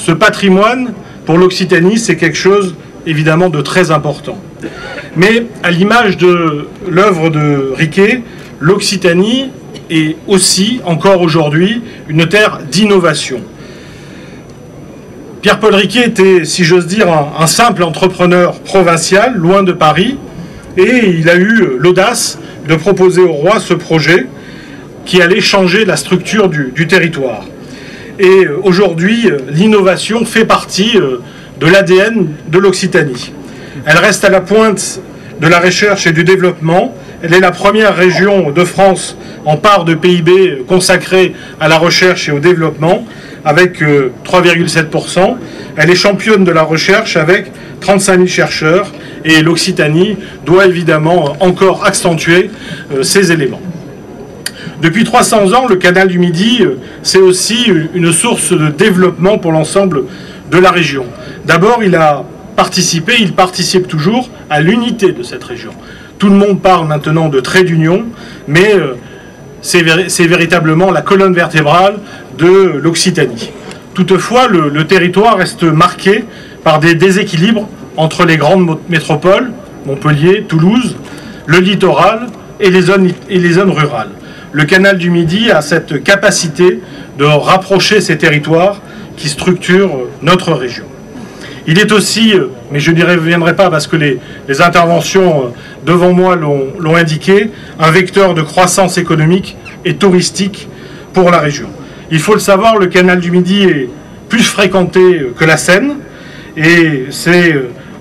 Ce patrimoine, pour l'Occitanie, c'est quelque chose évidemment de très important. Mais à l'image de l'œuvre de Riquet, l'Occitanie est aussi, encore aujourd'hui, une terre d'innovation. Pierre-Paul Riquet était, si j'ose dire, un simple entrepreneur provincial, loin de Paris, et il a eu l'audace de proposer au roi ce projet qui allait changer la structure du territoire. Et aujourd'hui, l'innovation fait partie de l'ADN de l'Occitanie. Elle reste à la pointe de la recherche et du développement. Elle est la première région de France en part de PIB consacrée à la recherche et au développement, avec 3,7%. Elle est championne de la recherche avec 35 000 chercheurs, et l'Occitanie doit évidemment encore accentuer ces éléments. Depuis 300 ans, le canal du Midi, c'est aussi une source de développement pour l'ensemble de la région. D'abord, il participe toujours à l'unité de cette région. Tout le monde parle maintenant de trait d'union, mais c'est véritablement la colonne vertébrale de l'Occitanie. Toutefois, le territoire reste marqué par des déséquilibres entre les grandes métropoles, Montpellier, Toulouse, le littoral et les zones rurales. Le canal du Midi a cette capacité de rapprocher ces territoires qui structurent notre région. Il est aussi, mais je n'y reviendrai pas parce que les interventions devant moi l'ont indiqué, un vecteur de croissance économique et touristique pour la région. Il faut le savoir, le canal du Midi est plus fréquenté que la Seine, et c'est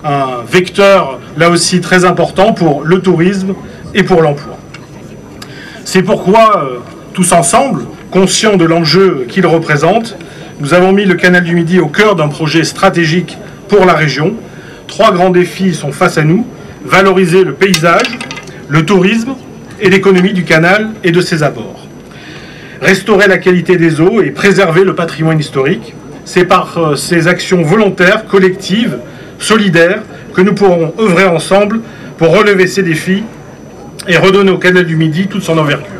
un vecteur là aussi très important pour le tourisme et pour l'emploi. C'est pourquoi, tous ensemble, conscients de l'enjeu qu'il représente, nous avons mis le canal du Midi au cœur d'un projet stratégique pour la région. 3 grands défis sont face à nous: valoriser le paysage, le tourisme et l'économie du canal et de ses abords. Restaurer la qualité des eaux et préserver le patrimoine historique. C'est par ces actions volontaires, collectives, solidaires, que nous pourrons œuvrer ensemble pour relever ces défis et redonner au canal du Midi toute son envergure.